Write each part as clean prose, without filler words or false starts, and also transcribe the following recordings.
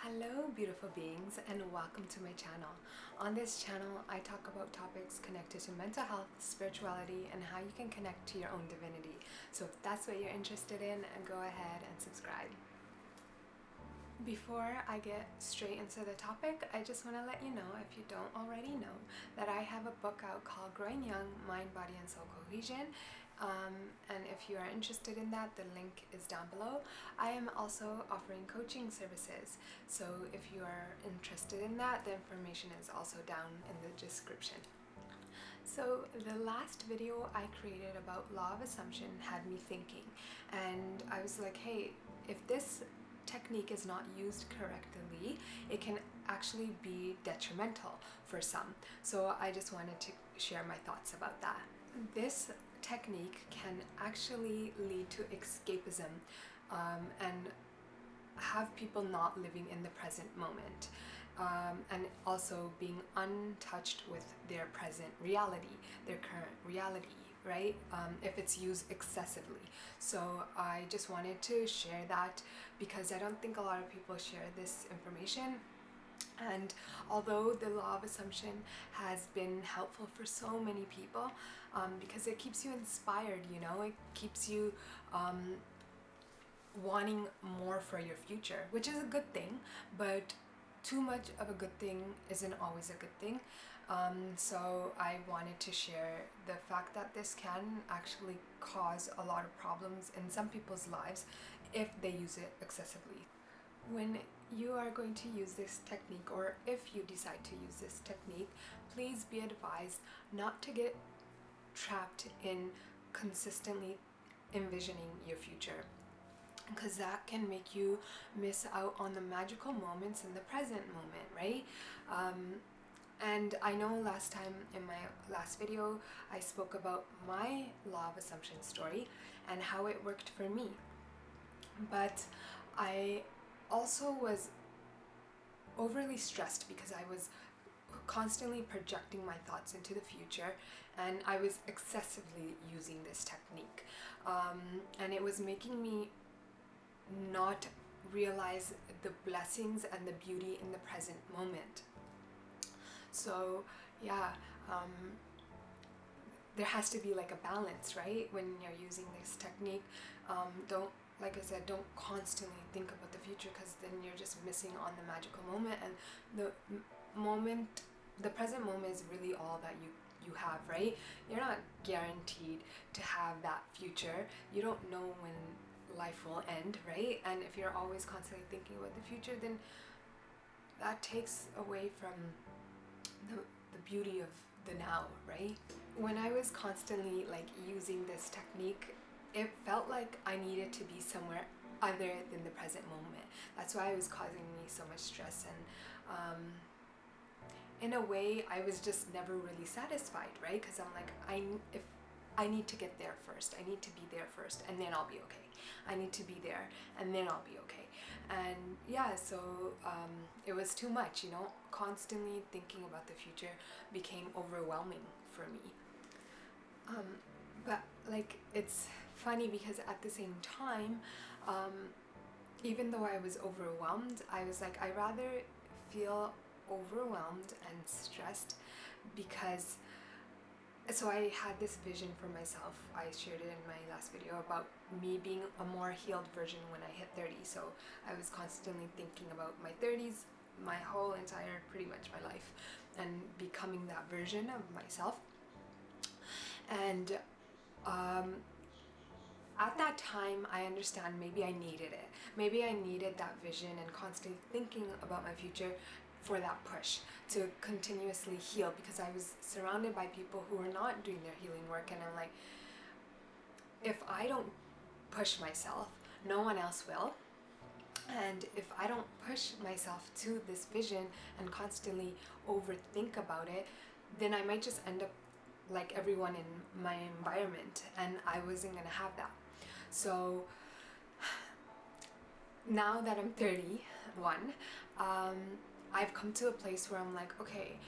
Hello beautiful beings and welcome to my channel. On this channel I talk about topics connected to mental health, spirituality, and how you can connect to your own divinity. So if that's what you're interested in, go ahead and subscribe. Before I get straight into the topic, I just want to let you know, if you don't already know, that I have a book out called Growing Young, Mind, Body and Soul Cohesion. And if you are interested in that, the link is down below. I am also offering coaching services, so if you are interested in that, the information is also down in the description. So the last video I created about law of assumption had me thinking, and I was like, hey, if this technique is not used correctly, it can actually be detrimental for some. So I just wanted to share my thoughts about that. This technique can actually lead to escapism and have people not living in the present moment, and also being untouched with their present reality, their current reality, right? If it's used excessively. So I just wanted to share that because I don't think a lot of people share this information. And although the law of assumption has been helpful for so many people, because it keeps you inspired, you know, it keeps you wanting more for your future, which is a good thing, but too much of a good thing isn't always a good thing. So I wanted to share the fact that this can actually cause a lot of problems in some people's lives if they use it excessively. When you are going to use this technique, or if you decide to use this technique, please be advised not to get trapped in consistently envisioning your future, because that can make you miss out on the magical moments in the present moment, right? And I know last time in my last video I spoke about my law of assumption story and how it worked for me, but I also was overly stressed because I was constantly projecting my thoughts into the future, and I was excessively using this technique, and it was making me not realize the blessings and the beauty in the present moment. So yeah, there has to be like a balance, right? When you're using this technique, don't, like I said, don't constantly think about the future, because then you're just missing on the magical moment, and the present moment is really all that you have, right? You're not guaranteed to have that future. You don't know when life will end, right? And if you're always constantly thinking about the future, then that takes away from the beauty of the now, right? When I was constantly like using this technique, it felt like I needed to be somewhere other than the present moment. That's why it was causing me so much stress, and in a way I was just never really satisfied, right? Because I'm like, if I need to get there first. I need to be there first, and then I'll be okay. I need to be there, and then I'll be okay. And yeah, so it was too much, you know. Constantly thinking about the future became overwhelming for me. But like, it's funny because at the same time, even though I was overwhelmed, I was like, I'd rather feel overwhelmed and stressed, because so I had this vision for myself. I shared it in my last video about me being a more healed version when I hit 30. So I was constantly thinking about my 30s, my whole entire, pretty much my life, and becoming that version of myself. And at that time, I understand maybe I needed it. Maybe I needed that vision and constantly thinking about my future for that push to continuously heal, because I was surrounded by people who were not doing their healing work, and I'm like, if I don't push myself, no one else will. And if I don't push myself to this vision and constantly overthink about it, then I might just end up like everyone in my environment, and I wasn't gonna have that. So now that I'm 31, I've come to a place where I'm like, okay,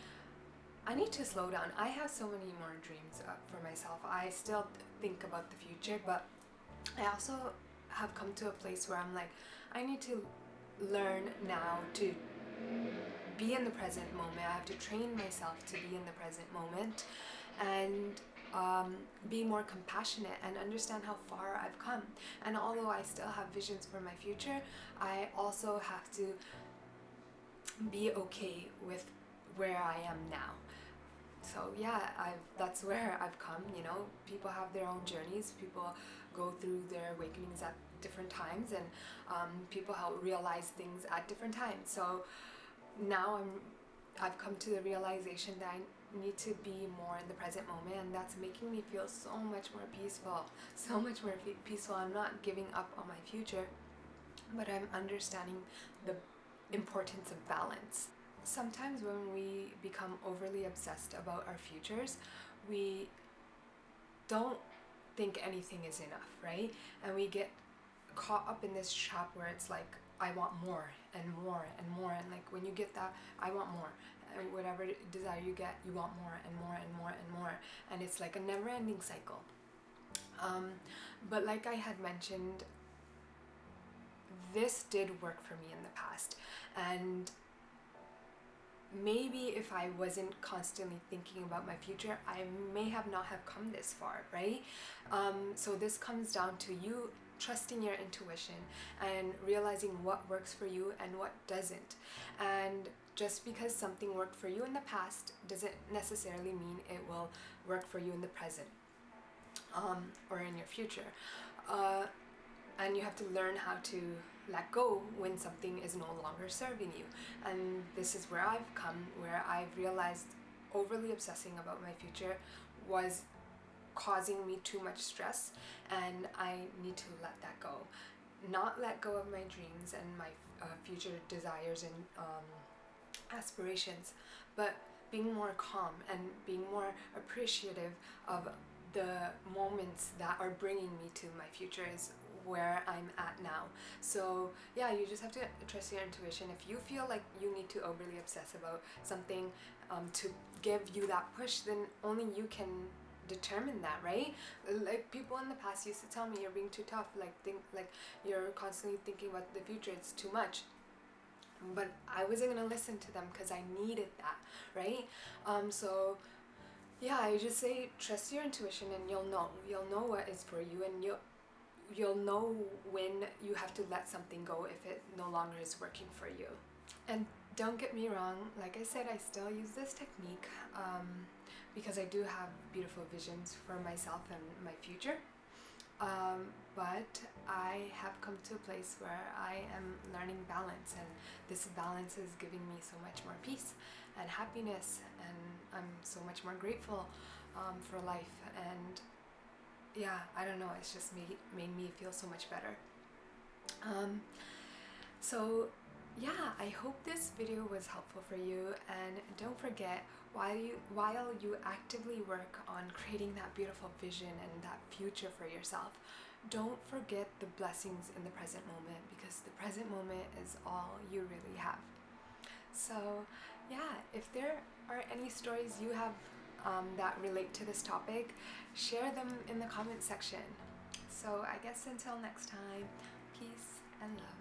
I need to slow down. I have so many more dreams for myself. I still think about the future, but I also have come to a place where I'm like, I need to learn now to be in the present moment. I have to train myself to be in the present moment and be more compassionate and understand how far I've come. And although I still have visions for my future, I also have to be okay with where I am now. So yeah, that's where I've come. You know, people have their own journeys. People go through their awakenings at different times, and people help realize things at different times. So now I've come to the realization that I need to be more in the present moment, and that's making me feel so much more peaceful. So much more peaceful. I'm not giving up on my future, but I'm understanding the importance of balance. Sometimes when we become overly obsessed about our futures, we don't think anything is enough, right? And we get caught up in this trap where it's like, I want more and more and more, and like when you get that, I want more, and whatever desire you get, you want more and more and more and more, and it's like a never-ending cycle. But like I had mentioned, this did work for me in the past, and maybe if I wasn't constantly thinking about my future, I may have not have come this far, right? So this comes down to you trusting your intuition and realizing what works for you and what doesn't. And just because something worked for you in the past doesn't necessarily mean it will work for you in the present, or in your future. And you have to learn how to let go when something is no longer serving you. And this is where I've come, where I've realized overly obsessing about my future was causing me too much stress, and I need to let that go. Not let go of my dreams and my future desires and aspirations, but being more calm and being more appreciative of the moments that are bringing me to my future is where I'm at now. So yeah, you just have to trust your intuition. If you feel like you need to overly obsess about something to give you that push, then only you can determine that, right? Like people in the past used to tell me, you're being too tough, like you're constantly thinking about the future, it's too much. But I wasn't gonna listen to them because I needed that, right? So yeah, I just say trust your intuition, and you'll know what is for you, and you'll know when you have to let something go if it no longer is working for you. And don't get me wrong, like I said, I still use this technique because I do have beautiful visions for myself and my future. But I have come to a place where I am learning balance, and this balance is giving me so much more peace and happiness, and I'm so much more grateful for life. And yeah, I don't know, it's just made me feel so much better. So yeah, I hope this video was helpful for you, and don't forget, while you actively work on creating that beautiful vision and that future for yourself, don't forget the blessings in the present moment, because the present moment is all you really have. So yeah, if there are any stories you have that relate to this topic, share them in the comment section. So I guess until next time, peace and love.